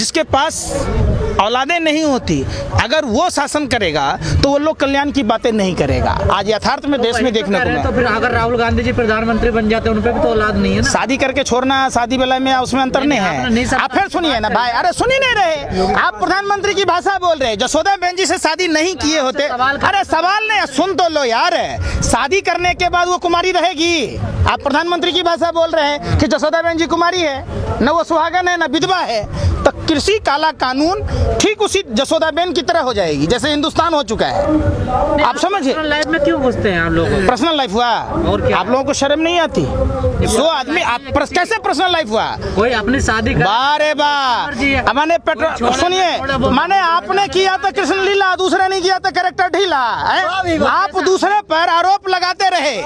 जिसके पास औलादें नहीं होती, अगर वो शासन करेगा तो वो लोग कल्याण की बातें नहीं करेगा। आज यथार्थ में देश में देखने को तो फिर अगर राहुल गांधी जी प्रधानमंत्री बन जाते हैं, उन पे भी तो औलाद नहीं है ना। शादी करके छोड़ना, शादी वाला में उसमें अंतर नहीं है। आप फिर सुनिए ना भाई, अरे सुनी नहीं रहे आप, प्रधानमंत्री की भाषा बोल रहे। जसोदा बहन जी से शादी नहीं किए होते, अरे सवाल नहीं, सुन तो लो यार, शादी करने के बाद वो कुमारी रहेगी। आप प्रधानमंत्री की भाषा बोल रहे हैं कि जसोदा बहन जी कुमारी है, न वो सुहागन है न विधवा है, तो कृषि काला कानून ठीक उसी जसोदा बहन की तरह हो जाएगी जैसे हिंदुस्तान हो चुका है। आप समझिए, लाइफ में क्यों घुसते हैं आप लोग? पर्सनल लाइफ हुआ और क्या? आप लोगों को शर्म नहीं आती? सो आदमी आप कैसे पर्सनल लाइफ हुआ? कोई अपनी शादी बारे बा मैंने पेट्रोल, सुनिए, मैंने आपने किया तो कृष्ण लीला, दूसरे ने किया तो कैरेक्टर ढीला है। आप दूसरे पर आरोप लगाते रहे,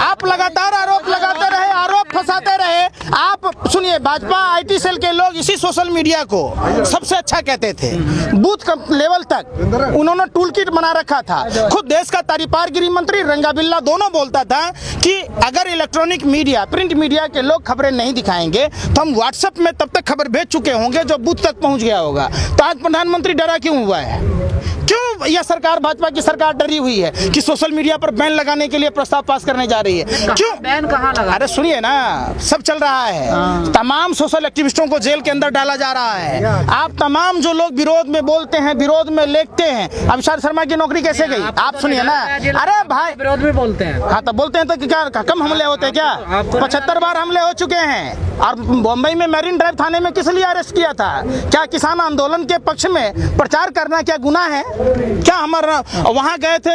आप लगातार आरोप लगाते रहे, आरोप फंसाते रहे। आप सुनिए, भाजपा आईटी सेल के लोग इसी सोशल मीडिया को सबसे अच्छा कहते थे, बूथ लेवल तक उन्होंने टूल किट बना रखा था। खुद देश का तारीपार गृह मंत्री रंगाबिल्ला दोनों बोलता था कि अगर इलेक्ट्रॉनिक मीडिया, प्रिंट मीडिया के लोग खबरें नहीं दिखाएंगे तो हम व्हाट्सएप में तब तक खबर भेज चुके होंगे जो बूथ तक पहुंच गया होगा। तो आज प्रधानमंत्री डरा क्यों हुआ है? क्यों यह सरकार, भाजपा की सरकार डरी हुई है कि सोशल मीडिया पर बैन लगाने के लिए प्रस्ताव पास करने जा रही है? क्यों बैन कहाँ लगा? अरे सुनिए ना, सब चल रहा है, तमाम सोशल एक्टिविस्टों को जेल के अंदर डाला जा रहा है। आप तमाम जो लोग विरोध में बोलते हैं, विरोध में लिखते हैं, अभिषेक शर्मा की नौकरी कैसे गई? आप सुनिए ना, अरे भाई विरोध में बोलते हैं। हाँ, तो बोलते हैं तो क्या कम हमले होते हैं क्या? 75 बार हमले हो चुके हैं। और बम्बई में मैरिन ड्राइव थाने में किस लिए अरेस्ट किया था? क्या किसान आंदोलन के पक्ष में प्रचार करना क्या गुनाह है? क्या हमारा वहाँ गए थे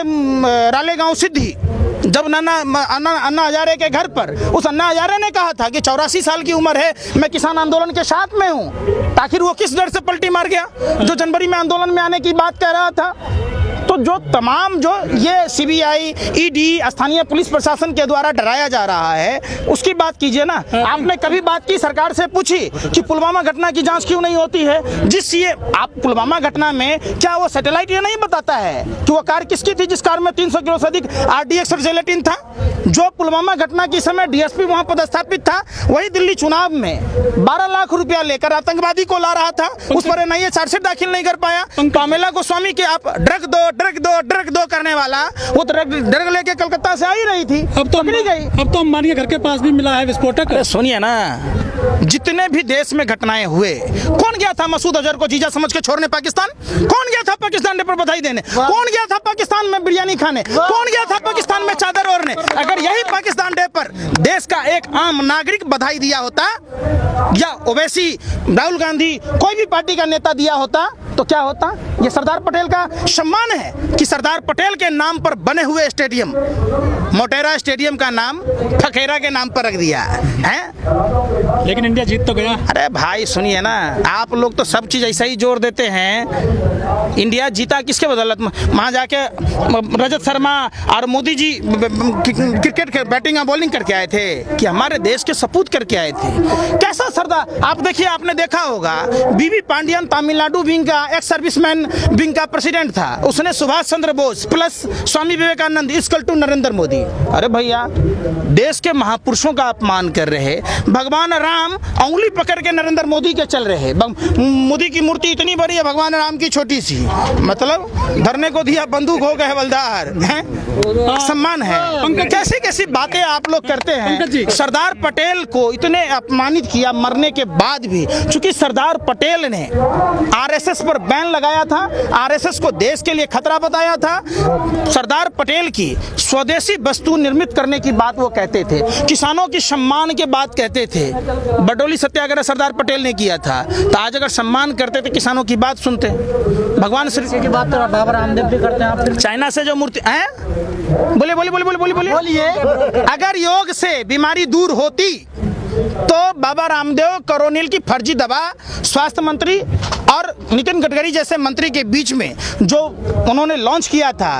रालेगांव सिद्धि, जब अन्ना हजारे के घर पर उस अन्ना हजारे ने कहा था कि 84 साल की उम्र है, मैं किसान आंदोलन के साथ में हूँ। आखिर वो किस डर से पलटी मार गया जो जनवरी में आंदोलन में आने की बात कह रहा था? तो जो तमाम जो ये सीबीआई, ईडी, स्थानीय पुलिस प्रशासन के द्वारा डराया जा रहा है, उसकी बात कीजिए ना। आपने कभी बात की, सरकार से पूछी कि पुलवामा घटना की जांच क्यों नहीं होती है? जिस ये आप पुलवामा घटना में क्या वो सैटेलाइट ये नहीं बताता है कि वो कार किसकी थी जिस कार में 300 किलो से अधिक RDX और जेलेटिन था? जो पुलवामा घटना के समय डीएसपी वहां पदस्थापित था, वही दिल्ली चुनाव में 12 लाख रुपया लेकर आतंकवादी को ला रहा था, उस पर एनआईए चार्जशीट दाखिल नहीं कर पाया। पामेला गोस्वामी के आप ड्रग दो करने वाला, वो ड्रग लेके कलकत्ता से आ ही रही थी, अब तो पकड़ी गई। अब तो अंबानी के घर के पास भी मिला है विस्फोटक। सुनिए ना, जितने भी देश में घटनाएं हुए, कौन गया था मसूद अजहर को जीजा समझ के छोड़ने पाकिस्तान? कौन गया था पाकिस्तान पर बधाई देने? कौन गया था पाकिस्तान में बिरयानी खाने? कौन गया था पाकिस्तान में चादर ओढ़ने? अगर यही पाकिस्तान डे पर देश का एक आम नागरिक बधाई दिया होता, या ओवैसी, राहुल गांधी, कोई भी पार्टी का नेता दिया होता, तो क्या होता? ये सरदार पटेल का सम्मान है कि सरदार पटेल के नाम पर बने हुए स्टेडियम, मोटेरा स्टेडियम का नाम फखेरा के नाम पर रख दिया है। लेकिन इंडिया जीत तो गया। अरे भाई सुनिए ना, आप लोग तो सब चीज ऐसा ही जोर देते हैं। इंडिया जीता किसके बदौलत? वहाँ जाके रजत शर्मा और मोदी जी क्रिकेट के बैटिंग और बॉलिंग करके आए थे कि हमारे देश के सपूत करके आए थे? कैसा सरदार, आप देखिए, आपने देखा होगा बीबी पांडियन तमिलनाडु विंग का, एक्स सर्विसमैन विंग का प्रेसिडेंट था, उसने Subhash Chandra Bose plus Swami Vivekananda equal to Narendra Modi. अरे भैया, देश के महापुरुषों का अपमान कर रहे, भगवान राम उंगली पकड़ के नरेंद्र मोदी के चल रहे, मोदी की मूर्ति इतनी बड़ी है, भगवान राम की छोटी सी, मतलब धरने को दिया बंदूक हो गए हवलदार हैं? सम्मान है। कैसी कैसी बातें आप लोग करते हैं। सरदार पटेल को इतने अपमानित किया मरने के बाद भी, चूंकि सरदार पटेल ने आरएसएस पर बैन लगाया था, आरएसएस को देश के लिए खतरा बताया था, सरदार पटेल की स्वदेशी वस्तु निर्मित करने की बात वो कहते थे, किसानों की सम्मान की बात कहते थे। बरडोली सत्याग्रह सरदार पटेल ने किया था, तो आज अगर सम्मान करते थे, किसानों की बात सुनते। भगवान श्री की बात तो बाबा रामदेव भी करते हैं। आप चाइना से जो मूर्ति हैं, बोलिए, अगर योग से बीमारी दूर होती तो बाबा रामदेव, कोरोनिल की फर्जी दवा, स्वास्थ्य मंत्री और नितिन गडकरी जैसे मंत्री के बीच में जो उन्होंने लॉन्च किया था,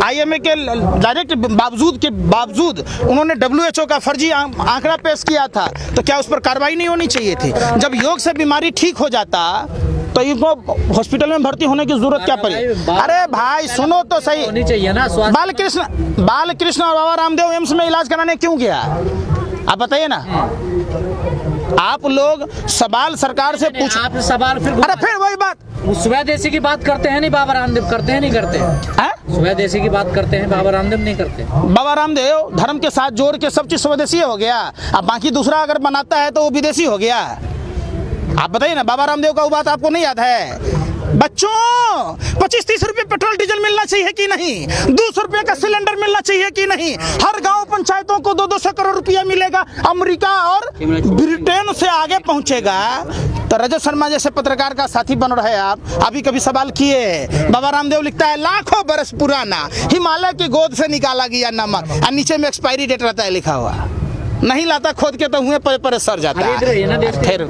आईएमए के डायरेक्ट बावजूद उन्होंने WHO का फर्जी आंकड़ा पेश किया था, तो क्या उस पर कार्रवाई नहीं होनी चाहिए थी? जब योग से बीमारी ठीक हो जाता तो इनको हॉस्पिटल में भर्ती होने की जरूरत क्या पड़ी? अरे भाई सुनो तो सही, होनी चाहिए ना। बालकृष्ण और बाबा रामदेव एम्स में इलाज कराने क्यों गया? आप बताइए ना। आप लोग सवाल सरकार से पूछ, आप सवाल अरे फिर वही बात, स्वदेशी की बात करते हैं नहीं बाबा रामदेव, करते हैं नहीं करते है? स्वदेशी की बात करते हैं, बाबा रामदेव नहीं करते। बाबा रामदेव धर्म के साथ जोड़ के सब चीज स्वदेशी हो गया, अब बाकी दूसरा अगर बनाता है तो वो विदेशी हो गया। आप बताइए ना, बाबा रामदेव का वो बात आपको नहीं याद है? बच्चों 25-30 रुपए पेट्रोल डीजल मिलना चाहिए कि नहीं? 200 रुपए का सिलेंडर मिलना चाहिए कि नहीं? हर गांव पंचायतों को 200 करोड़ रुपया मिलेगा, अमेरिका और ब्रिटेन से आगे पहुंचेगा। तो रजत शर्मा जैसे पत्रकार का साथी बन रहे आप, अभी कभी सवाल किए? बाबा रामदेव लिखता है लाखों बरस पुराना हिमालय की गोद से निकाला गया नमक, और नीचे में एक्सपायरी डेट रहता है लिखा हुआ, नहीं लाता खोद के तो हुए पर सर जाता है। फिर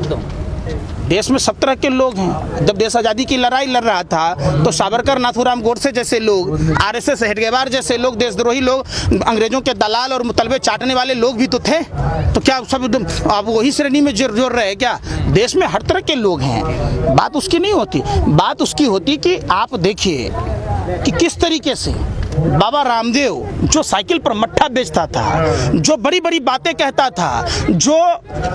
देश में सब तरह के लोग हैं। जब देश आज़ादी की लड़ाई लड़ रहा था तो सावरकर, नाथूराम गोडसे जैसे लोग, आरएसएस हेडगेवार जैसे लोग, देशद्रोही लोग, अंग्रेजों के दलाल और मुतलबे चाटने वाले लोग भी तो थे। तो क्या सब आप वही श्रेणी में जोड़ रहे हैं क्या? देश में हर तरह के लोग हैं। बात उसकी नहीं होती, बात उसकी होती कि आप देखिए कि किस तरीके से बाबा रामदेव जो साइकिल पर मट्ठा बेचता था, जो बड़ी बड़ी बातें कहता था, जो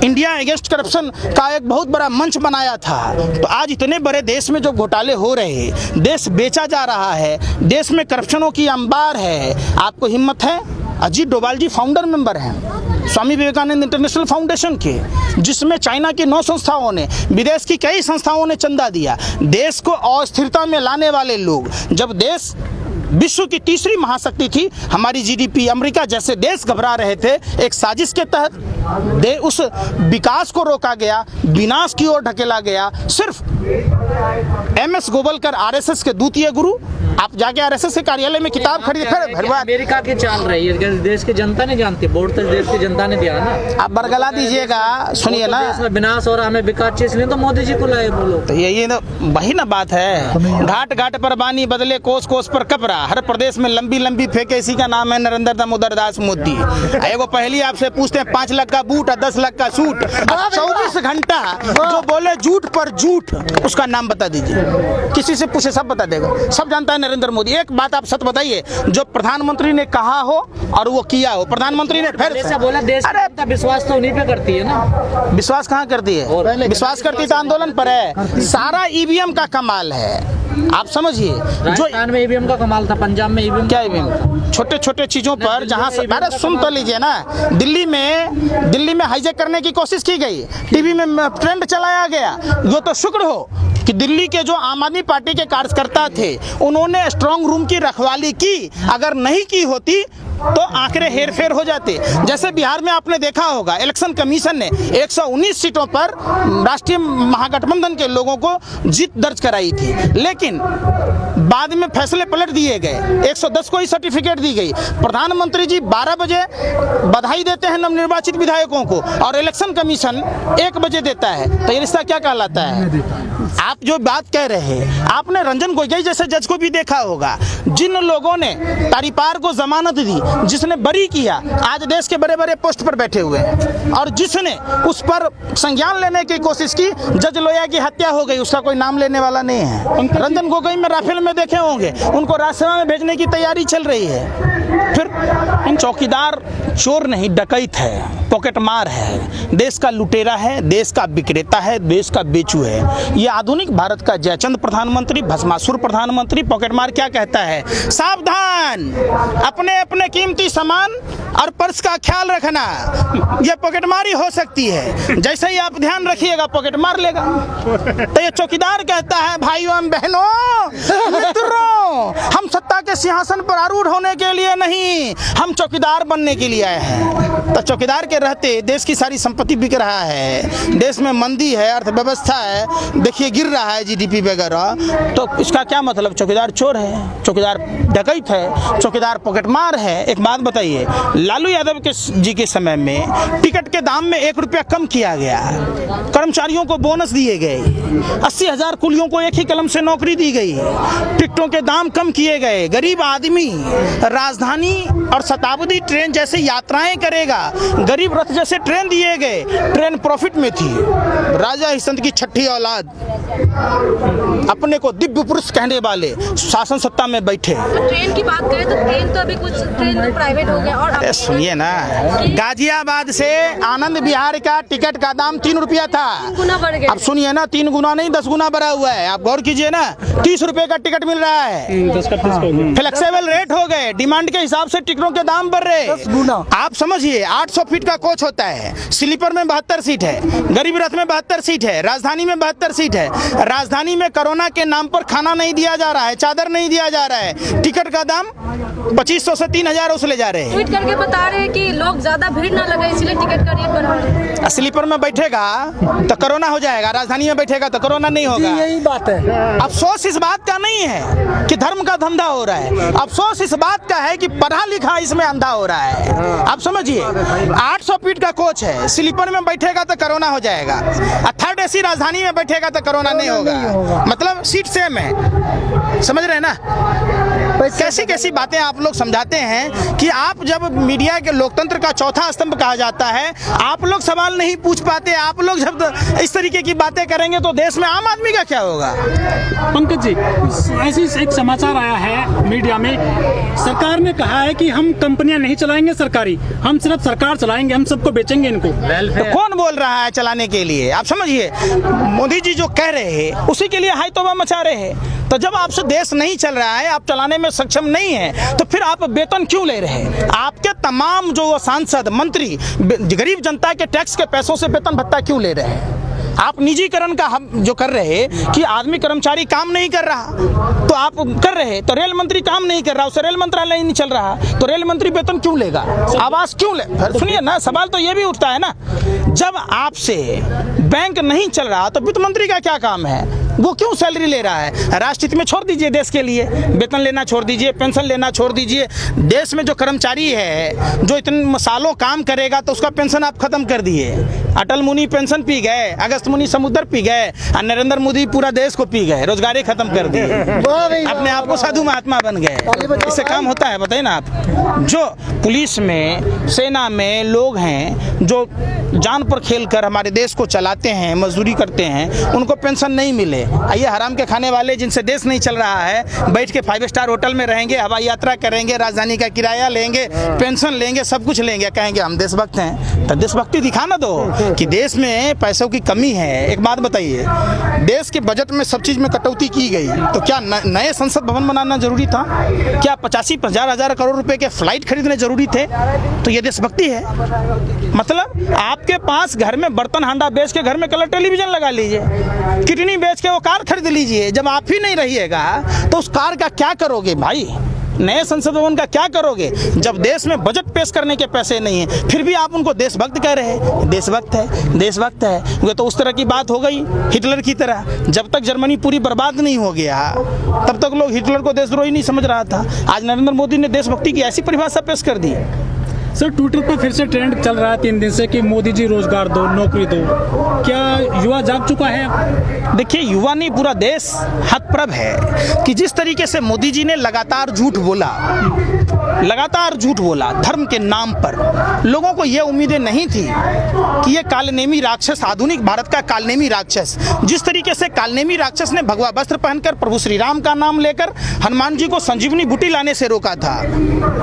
इंडिया अगेंस्ट करप्शन का एक बहुत बड़ा मंच बनाया था, तो आज इतने बड़े देश में जो घोटाले हो रहे हैं, देश बेचा जा रहा है, देश में करप्शनों की अंबार है, आपको हिम्मत है? अजीत डोभाल जी फाउंडर मेंबर हैं स्वामी विवेकानंद इंटरनेशनल फाउंडेशन के, जिसमें चाइना की 9 संस्थाओं ने, विदेश की कई संस्थाओं ने चंदा दिया। देश को अस्थिरता में लाने वाले लोग, जब देश विश्व की तीसरी महाशक्ति थी, हमारी जीडीपी अमेरिका जैसे देश घबरा रहे थे, एक साजिश के तहत उस विकास को रोका गया, विनाश की ओर ढकेला गया। सिर्फ MS गोवलकर आरएसएस के द्वितीय गुरु, आप जाके आरएसएस के कार्यालय में किताब खरीदे, फिर अमेरिका की चाल रही है, देश की जनता नहीं जानती, वोट तो देश की जनता ने दिया ना। आप बरगला दीजिएगा, सुनिए ना, देश में विनाश और हमें विकास चाहिए, इसलिए तो मोदी जी को लाए बोलो। तो ये तो वही ना बात है, घाट घाट पर बानी बदले कोस कोस पर कपड़ा, हर प्रदेश में लंबी लंबी फेंके, इसी का नाम है नरेंद्र दामोदर दास मोदी। एगो पहली आपसे पूछते हैं 5 लाख का बूट और 10 लाख का सूट, 24 घंटा जो बोले झूठ पर झूठ, उसका नाम बता दीजिए। किसी से पूछे सब बता देगा, सब जानता है नरेंद्र मोदी। एक बात आप सच बताइए, जो प्रधानमंत्री ने कहा हो और वो किया हो, प्रधानमंत्री ने फिर जैसा बोला, देश का विश्वास तो उन्हीं पे करती है ना। विश्वास कहाँ करती है? विश्वास करती तो आंदोलन पर है। सारा ईवीएम का कमाल है, आप समझिए। राजस्थान में ईवीएम का कमाल था, पंजाब में ईवीएम क्या ईवीएम? छोटे छोटे चीजों पर जहां से, अरे सुन तो लीजिए ना, दिल्ली में हाईजैक करने की कोशिश की गई, टीवी में ट्रेंड चलाया गया। ये तो शुक्र हो कि दिल्ली के जो आम आदमी पार्टी के कार्यकर्ता थे, उन्होंने स्ट्रांग रूम की रखवाली की। अगर नहीं की होती तो आंकड़े हेर फेर हो जाते। जैसे बिहार में आपने देखा होगा, इलेक्शन कमीशन ने 119 सीटों पर राष्ट्रीय महागठबंधन के लोगों को जीत दर्ज कराई थी, लेकिन बाद में फैसले पलट दिए गए, 110 को ही सर्टिफिकेट दी गई। प्रधानमंत्री जी 12 बजे बधाई देते हैं नवनिर्वाचित विधायकों को और इलेक्शन कमीशन 1 बजे देता है। तो ये रिश्ता क्या कहलाता है? आप जो बात कह रहे हैं, आपने रंजन गोगोई जैसे जज को भी देखा होगा, जिन लोगों ने तारीपार को जमानत दी, जिसने बरी किया, आज देश के बड़े बड़े पोस्ट पर बैठे हुए हैं, और जिसने उस पर संज्ञान लेने की कोशिश की, जज लोया की हत्या हो गई, उसका कोई नाम लेने वाला नहीं है। रंजन गोगोई में राफेल में देखे होंगे, उनको राज्यसभा में भेजने की तैयारी चल रही है। फिर चौकीदार चोर नहीं, डकैत है, पॉकेटमार है, देश का लुटेरा है, देश का विक्रेता है, देश का बेचू है। ये आधुनिक भारत का जयचंद प्रधानमंत्री, भस्मासुर प्रधानमंत्री, पॉकेटमार क्या कहता है? सावधान, अपने अपने कीमती सामान और पर्स का ख्याल रखना, ये पॉकेटमारी हो सकती है। जैसे ही आप ध्यान रखिएगा, पॉकेट मार लेगा। तो ये चौकीदार कहता है, भाइयों एवं बहनों, मित्रों, हम सत्ता के सिंहासन पर आरूढ़ होने के लिए नहीं, हम चौकीदार बनने के लिए आए हैं। तो चौकीदार के रहते देश की सारी संपत्ति बिक रहा है, देश में मंदी है, अर्थव्यवस्था है, देखिए गिर रहा है जीडीपी वगैरह। तो इसका क्या मतलब? चौकीदार चोर है, चौकीदार डकैत है, चौकीदार पॉकेटमार है। एक बात बताइए, लालू यादव के जी के समय में टिकट के दाम में 1 रुपया कम किया गया, कर्मचारियों को बोनस दिए गए, 80,000 कुलियों को एक ही कलम से नौकरी दी गई, टिकटों के दाम कम किए गए, गरीब आदमी राजधानी और शताब्दी ट्रेन जैसे यात्राएं करेगा, गरीब रथ जैसे ट्रेन दिए गए, ट्रेन प्रॉफिट में थी। राजा हरिश्चंद्र की छठी औलाद अपने को दिव्य पुरुष कहने वाले शासन सत्ता में बैठे। तो ट्रेन की बात करें तो ट्रेन तो अभी कुछ ट्रेन तो प्राइवेट हो गया और अरे सुनिए ना, गाजियाबाद से आनंद विहार का टिकट का दाम 3 रुपया था, गुना बढ़ गया। अब सुनिए ना 3 गुना नहीं 10 गुना बढ़ा हुआ है। आप गौर कीजिए ना, 30 रुपए का टिकट मिल रहा है, 10 का 30 हो गया। फ्लेक्सिबल रेट हो गए, डिमांड के हिसाब से टिकटों के दाम बढ़ रहे। 10 गुना। आप समझिए 800 फीट का कोच होता है, स्लीपर में 72 सीट है, गरीब रथ में 72 सीट है, राजधानी में 72 सीट है। राजधानी में कोरोना के नाम पर खाना नहीं दिया जा रहा है, चादर नहीं दिया जा रहा है, टिकट का दाम 2500 से 3000 उसले जा रहे हैं। ट्वीट करके बता रहे हैं कि लोग ज्यादा भीड़ ना लगे इसलिए टिकट का रेट बढ़ा रहे हैं। स्लीपर में बैठेगा तो कोरोना हो जाएगा, राजधानी में बैठेगा तो कोरोना नहीं होगा। यही बात है। अफसोस इस बात का नहीं है कि धर्म का धंधा हो रहा है, अफसोस इस बात का है कि पढ़ा लिखा इसमें अंधा हो रहा है। आप समझिए 800 फीट का कोच है, स्लीपर में बैठेगा तो कोरोना हो जाएगा, थर्ड एसी राजधानी में बैठेगा तो कोरोना नहीं होगा, मतलब सीट सेम है। समझ रहे हैं ना, कैसी कैसी बातें आप लोग समझाते हैं कि आप जब मीडिया के लोकतंत्र का चौथा स्तंभ कहा जाता है, आप लोग सवाल नहीं पूछ पाते। आप लोग जब इस तरीके की बातें करेंगे तो देश में आम आदमी का क्या होगा। पंकज जी, ऐसी एक समाचार आया है मीडिया में, सरकार ने कहा है कि हम कंपनियां नहीं चलाएंगे सरकारी, हम सिर्फ सरकार चलाएंगे, हम सबको बेचेंगे इनको। तो कौन बोल रहा है चलाने के लिए। आप समझिए मोदी जी जो कह रहे हैं उसी के लिए हाई तौबा मचा रहे हैं। तो जब आपसे देश नहीं चल रहा है, आप चलाने में सक्षम नहीं है, तो फिर आप वेतन क्यों ले रहे हैं। आपके तमाम जो सांसद मंत्री गरीब जनता के टैक्स के पैसों से वेतन भत्ता क्यों ले रहे हैं। आप निजीकरण का हम जो कर रहे हैं कि आदमी कर्मचारी काम नहीं कर रहा तो आप कर रहे हैं, तो रेल मंत्री काम नहीं कर रहा, उसे रेल मंत्रालय नहीं चल रहा, तो रेल मंत्री वेतन क्यों लेगा, आवास क्यों ले। सुनिए ना, सवाल तो ये भी उठता है ना, जब आपसे बैंक नहीं चल रहा तो वित्त मंत्री का क्या काम है, वो क्यों सैलरी ले रहा है। राष्ट्रहित में छोड़ दीजिए, देश के लिए वेतन लेना छोड़ दीजिए, पेंशन लेना छोड़ दीजिए। देश में जो कर्मचारी है जो इतने सालों काम करेगा तो उसका पेंशन आप खत्म कर दिए। अटल मुनि पेंशन पी गए, अगस्त मुनि समुद्र पी गए, और नरेंद्र मोदी पूरा देश को पी गए, रोजगारी खत्म कर दिए, अपने आप को साधु महात्मा बन गए। इससे काम होता है बताइए ना आप। जो पुलिस में सेना में लोग हैं जो जान पर खेल कर हमारे देश को चलाते हैं, मजदूरी करते हैं, उनको पेंशन नहीं मिले। ये हराम के खाने वाले जिनसे देश नहीं चल रहा है, बैठ के 5 स्टार होटल में रहेंगे, हवाई यात्रा करेंगे, राजधानी का किराया लेंगे, पेंशन लेंगे, सब कुछ लेंगे, कहेंगे हम देशभक्त हैं। तो देशभक्ति दिखाना दो कि देश में पैसों की कमी है। एक बात बताइए, देश के बजट में सब चीज में कटौती की गई, तो क्या नए संसद भवन बनाना जरूरी था, क्या 85-50 हजार करोड़ रुपए के फ्लाइट खरीदने जरूरी थे। तो ये देशभक्ति है। मतलब आपके पास घर में बर्तन हांडा बेच के घर में कलर टेलीविजन लगा लीजिए, किडनी बेच के वो कार खरीद लीजिए। जब आप ही नहीं रहिएगा तो उस कार का क्या करोगे भाई, नए संसद भवन का क्या करोगे। जब देश में बजट पेश करने के पैसे नहीं है फिर भी आप उनको देशभक्त कह रहे हैं। देशभक्त है, देशभक्त है, वो तो उस तरह की बात हो गई हिटलर की तरह। जब तक जर्मनी पूरी बर्बाद नहीं हो गया तब तक लोग हिटलर को देशद्रोही नहीं समझ रहा था। आज नरेंद्र मोदी ने देशभक्ति की ऐसी परिभाषा पेश कर दी। सर, ट्विटर पर फिर से ट्रेंड चल रहा है 3 दिन से कि मोदी जी रोजगार दो, नौकरी दो। क्या युवा जाग चुका है। देखिए, युवा नहीं पूरा देश हतप्रभ है कि जिस तरीके से मोदी जी ने लगातार झूठ बोला धर्म के नाम पर। लोगों को यह उम्मीदें नहीं थी कि ये कालनेमी राक्षस, आधुनिक भारत का कालनेमी राक्षस, जिस तरीके से कालनेमी राक्षस ने भगवा वस्त्र पहनकर प्रभु श्री राम का नाम लेकर हनुमान जी को संजीवनी बूटी लाने से रोका था,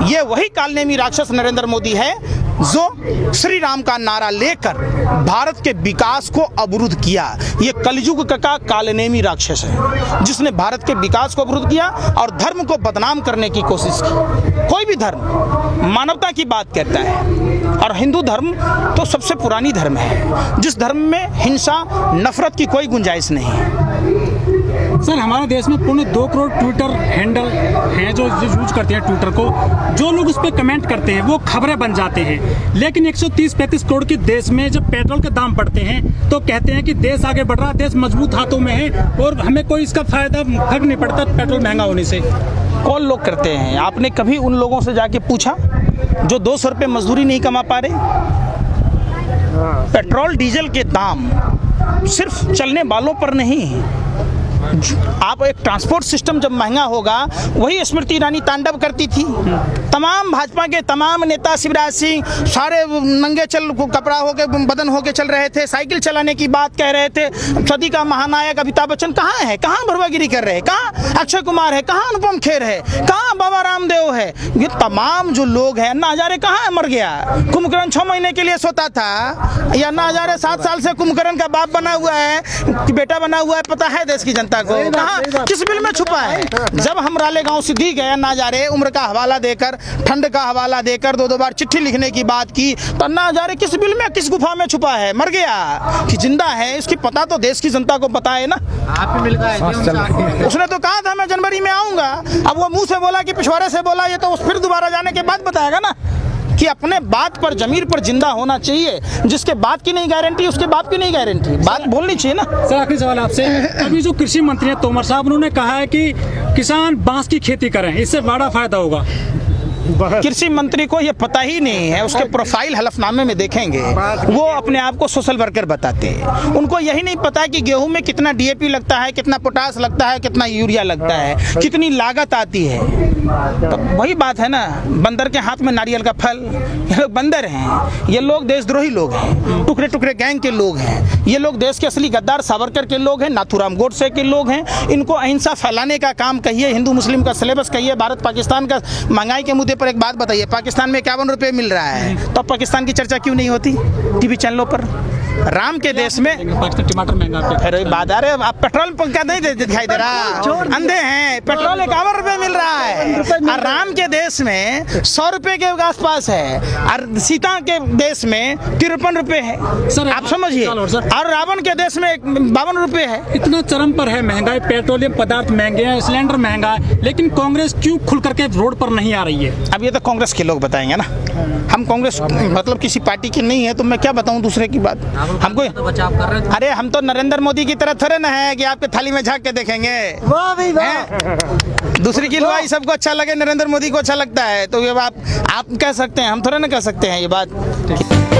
ये वही कालनेमी राक्षस नरेंद्र मोदी है जो श्री राम का नारा लेकर भारत के विकास को अवरुद्ध किया। ये कलयुग का कालनेमी राक्षस है जिसने भारत के विकास को अवरुद्ध किया और धर्म को बदनाम करने की कोशिश की। कोई भी धर्म मानवता की बात कहता है और हिंदू धर्म तो सबसे पुरानी धर्म है जिस धर्म में हिंसा नफरत की कोई गुंजाइश नहीं है। सर, हमारे देश में पौने 2 करोड़ ट्विटर हैंडल हैं जो यूज करते हैं ट्विटर को। जो लोग उस पर कमेंट करते हैं वो खबरें बन जाते हैं, लेकिन 130-35 करोड़ के देश में जब पेट्रोल के दाम बढ़ते हैं तो कहते हैं कि देश आगे बढ़ रहा है, देश मजबूत हाथों में है और हमें कोई इसका फायदा फर्क नहीं पड़ता पेट्रोल महंगा होने से। कौन लोग करते हैं? आपने कभी उन लोगों से जाके पूछा जो 200 रुपये मजदूरी नहीं कमा पा रहे? पेट्रोल डीजल के दाम सिर्फ चलने वालों पर नहीं है, आप एक ट्रांसपोर्ट सिस्टम जब महंगा होगा, वही स्मृति ईरानी तांडव करती थी। तमाम भाजपा के तमाम नेता, शिवराज सिंह, सारे नंगे चल कपड़ा होके बदन होके चल रहे थे, साइकिल चलाने की बात कह रहे थे। सदी का महानायक अमिताभ बच्चन कहाँ है, कहाँ भरवागिरी कर रहे हैं, कहाँ अक्षय कुमार है, कहाँ अनुपम खेर है, कहाँ बाबा रामदेव है। ये तमाम जो लोग हैं, अन्ना हजारे कहाँ मर गया? कुंभकर्ण 6 महीने के लिए सोता था, या अन्ना हजारे 7 साल से कुंभकर्ण का बाप बना हुआ है कि बेटा बना हुआ है, पता है देश की जनता को? कहाँ, किस बिल में छुपा है? जब हम रालेगांव सिद्धि गए, अन्ना हजारे उम्र का हवाला देकर, ठंड का हवाला देकर 2-2 बार चिट्ठी लिखने की बात की, तो अन्ना हजारे किस बिल में, किस गुफा में छुपा है? मर गया कि जिंदा है, इसकी पता तो देश की जनता को पता है ना। आप ही मिल गए, उसने तो कहा था मैं जनवरी में आऊंगा, अब वो मुंह से बोला कि पिछवाड़े से बोला, ये तो फिर दोबारा जाने के बाद बताएगा ना कि अपने बात पर, जमीर पर जिंदा होना चाहिए। जिसके बात की नहीं गारंटी, उसके बाप की नहीं गारंटी, बात बोलनी चाहिए ना। सर आखिरी सवाल आपसे, अभी जो कृषि मंत्री हैं तोमर साहब, उन्होंने कहा है कि किसान बांस की खेती करें, इससे बड़ा फायदा होगा। कृषि मंत्री को ये पता ही नहीं है, उसके प्रोफाइल हलफनामे में देखेंगे, वो अपने आप को सोशल वर्कर बताते हैं। उनको यही नहीं पता कि गेहूं में कितना डीएपी लगता है, कितना पोटास लगता है, कितना यूरिया लगता है, कितनी लागत आती है। तो वही बात है ना, बंदर के हाथ में नारियल का फल। ये लोग बंदर हैं, ये लोग देशद्रोही लोग हैं, टुकड़े टुकड़े गैंग के लोग हैं, ये लोग देश के असली गद्दार सावरकर के लोग हैं, नाथूराम गोडसे के लोग हैं। इनको अहिंसा फैलाने का काम कहिए, हिंदू मुस्लिम का सिलेबस कहिए, भारत पाकिस्तान का महंगाई के मुद्दे पर एक बात बताइए, पाकिस्तान में 51 रुपए मिल रहा है, तो पाकिस्तान की चर्चा क्यों नहीं होती टीवी चैनलों पर? राम के देश में टमाटर महंगा, अरे बात, अरे आप पेट्रोल पंप का नहीं दिखाई दे रहा, अंधे हैं, पेट्रोल 51 रुपए मिल रहा है। और राम के देश में 100 रुपए के आसपास है, और सीता के देश में 53 रुपए है। सर, आप समझिए, और रावण के देश में 52 रुपए है। इतना चरम पर है महंगाई, पेट्रोलियम पदार्थ महंगे हैं, सिलेंडर महंगा है, लेकिन कांग्रेस क्यों खुल करके रोड पर नहीं आ रही है? अब ये तो कांग्रेस के लोग बताएंगे ना, हम कांग्रेस मतलब किसी पार्टी की नहीं है, तो मैं क्या बताऊं दूसरे की बात। हमको तो बचाव कर रहे थे। अरे हम तो नरेंद्र मोदी की तरह थोड़े ना है कि आपके थाली में झांक के देखेंगे। वाह भाई वाह। दूसरी की लुआई सबको अच्छा लगे, नरेंद्र मोदी को अच्छा लगता है, तो ये आप कह सकते हैं, हम थोड़ा ना कह सकते हैं ये बात।